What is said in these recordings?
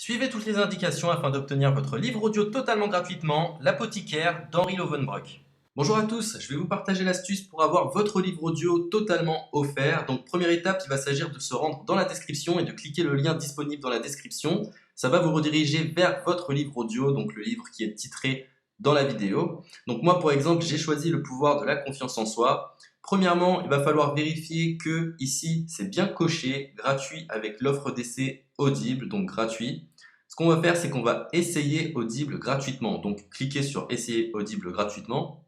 Suivez toutes les indications afin d'obtenir votre livre audio totalement gratuitement, L'apothicaire d'Henri Lovenbrock. Bonjour à tous, je vais vous partager l'astuce pour avoir votre livre audio totalement offert. Donc première étape, il va s'agir de se rendre dans la description et de cliquer le lien disponible dans la description. Ça va vous rediriger vers votre livre audio, donc le livre qui est titré dans la vidéo. Donc moi par exemple, j'ai choisi le pouvoir de la confiance en soi. Premièrement, il va falloir vérifier que ici c'est bien coché, gratuit avec l'offre d'essai Audible, donc gratuit. Ce qu'on va faire, c'est qu'on va essayer Audible gratuitement. Donc cliquez sur essayer Audible gratuitement.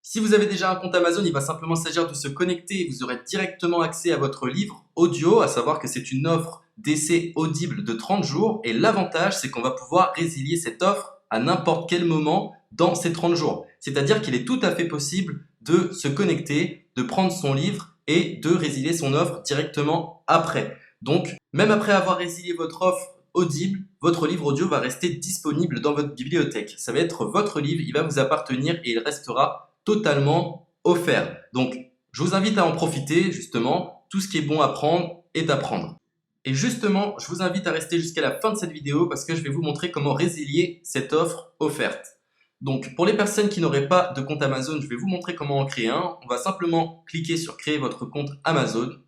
Si vous avez déjà un compte Amazon, il va simplement s'agir de se connecter et vous aurez directement accès à votre livre audio, à savoir que c'est une offre d'essai Audible de 30 jours. Et l'avantage, c'est qu'on va pouvoir résilier cette offre à n'importe quel moment dans ces 30 jours. C'est-à-dire qu'il est tout à fait possible de se connecter, de prendre son livre et de résilier son offre directement après. Donc, même après avoir résilié votre offre Audible, votre livre audio va rester disponible dans votre bibliothèque. Ça va être votre livre, il va vous appartenir et il restera totalement offert. Donc, je vous invite à en profiter, justement. Tout ce qui est bon à prendre est à prendre. Et justement, je vous invite à rester jusqu'à la fin de cette vidéo parce que je vais vous montrer comment résilier cette offre offerte. Donc, pour les personnes qui n'auraient pas de compte Amazon, je vais vous montrer comment en créer un. On va simplement cliquer sur créer votre compte Amazon.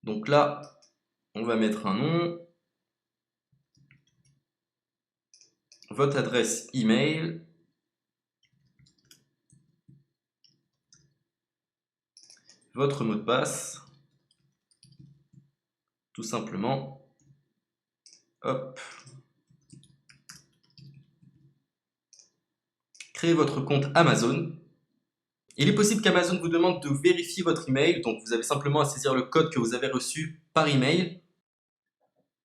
Donc là, on va mettre un nom, votre adresse email, votre mot de passe, tout simplement. Hop. Créez votre compte Amazon. Il est possible qu'Amazon vous demande de vérifier votre email, donc vous avez simplement à saisir le code que vous avez reçu par email.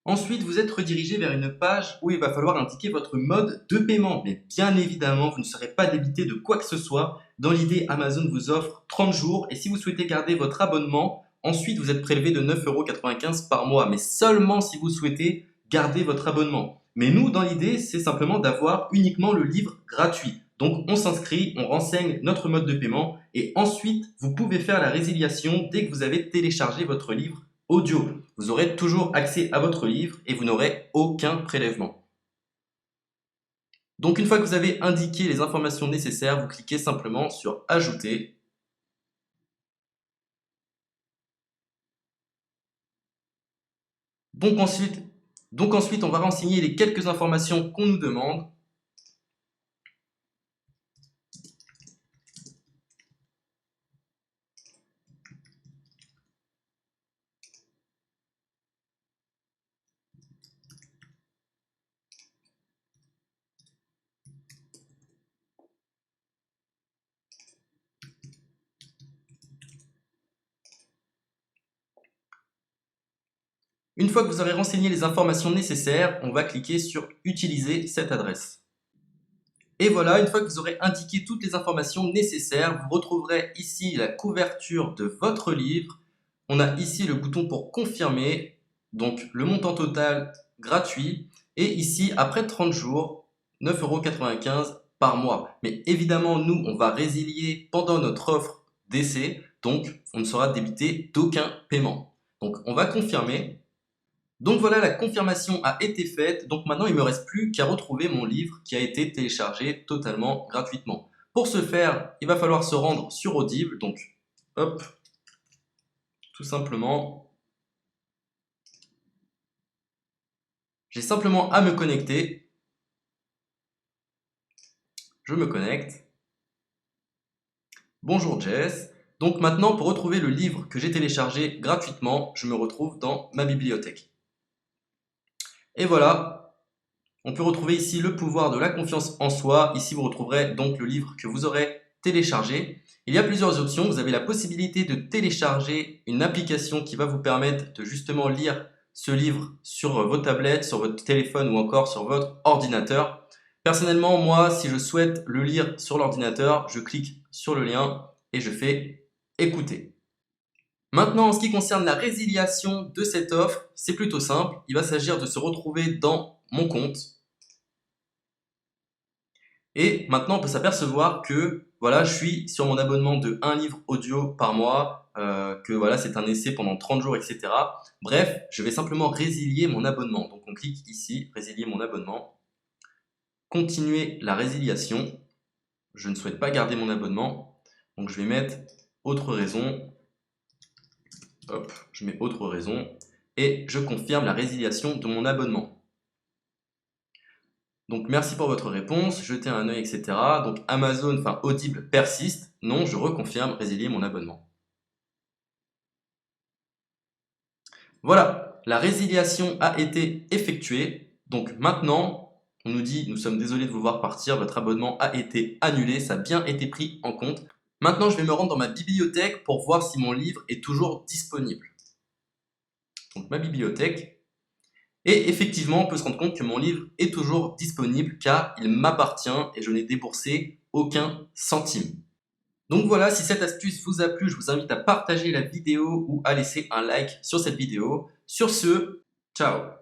Ensuite, vous êtes redirigé vers une page où il va falloir indiquer votre mode de paiement. Mais bien évidemment, vous ne serez pas débité de quoi que ce soit. Dans l'idée, Amazon vous offre 30 jours et si vous souhaitez garder votre abonnement, ensuite vous êtes prélevé de 9,95 € par mois, mais seulement si vous souhaitez garder votre abonnement. Mais nous, dans l'idée, c'est simplement d'avoir uniquement le livre gratuit. Donc on s'inscrit, on renseigne notre mode de paiement et ensuite vous pouvez faire la résiliation dès que vous avez téléchargé votre livre audio. Vous aurez toujours accès à votre livre et vous n'aurez aucun prélèvement. Donc une fois que vous avez indiqué les informations nécessaires, vous cliquez simplement sur Ajouter. Donc ensuite, on va renseigner les quelques informations qu'on nous demande. Une fois que vous aurez renseigné les informations nécessaires, on va cliquer sur Utiliser cette adresse. Et voilà, une fois que vous aurez indiqué toutes les informations nécessaires, vous retrouverez ici la couverture de votre livre. On a ici le bouton pour confirmer, donc le montant total gratuit. Et ici, après 30 jours, 9,95 € par mois. Mais évidemment, nous, on va résilier pendant notre offre d'essai, donc on ne sera débité d'aucun paiement. Donc on va confirmer. Donc voilà, la confirmation a été faite. Donc maintenant, il ne me reste plus qu'à retrouver mon livre qui a été téléchargé totalement gratuitement. Pour ce faire, il va falloir se rendre sur Audible. Donc, hop, tout simplement. J'ai simplement à me connecter. Je me connecte. Bonjour Jess. Donc maintenant, pour retrouver le livre que j'ai téléchargé gratuitement, je me retrouve dans ma bibliothèque. Et voilà, on peut retrouver ici le pouvoir de la confiance en soi. Ici, vous retrouverez donc le livre que vous aurez téléchargé. Il y a plusieurs options. Vous avez la possibilité de télécharger une application qui va vous permettre de justement lire ce livre sur vos tablettes, sur votre téléphone ou encore sur votre ordinateur. Personnellement, moi, si je souhaite le lire sur l'ordinateur, je clique sur le lien et je fais écouter. Maintenant, en ce qui concerne la résiliation de cette offre, c'est plutôt simple. Il va s'agir de se retrouver dans mon compte. Et maintenant, on peut s'apercevoir que voilà, je suis sur mon abonnement de 1 livre audio par mois. que voilà, c'est un essai pendant 30 jours, etc. Bref, je vais simplement résilier mon abonnement. Donc on clique ici, résilier mon abonnement. Continuer la résiliation. Je ne souhaite pas garder mon abonnement. Donc je vais mettre autre raison. Hop, je mets autre raison. Et je confirme la résiliation de mon abonnement. Donc merci pour votre réponse, jetez un œil, etc. Donc Amazon, enfin Audible persiste. Non, je reconfirme, résilier mon abonnement. Voilà, la résiliation a été effectuée. Donc maintenant, on nous dit, nous sommes désolés de vous voir partir, votre abonnement a été annulé, ça a bien été pris en compte. Maintenant, je vais me rendre dans ma bibliothèque pour voir si mon livre est toujours disponible. Donc ma bibliothèque. Et effectivement, on peut se rendre compte que mon livre est toujours disponible car il m'appartient et je n'ai déboursé aucun centime. Donc voilà, si cette astuce vous a plu, je vous invite à partager la vidéo ou à laisser un like sur cette vidéo. Sur ce, ciao!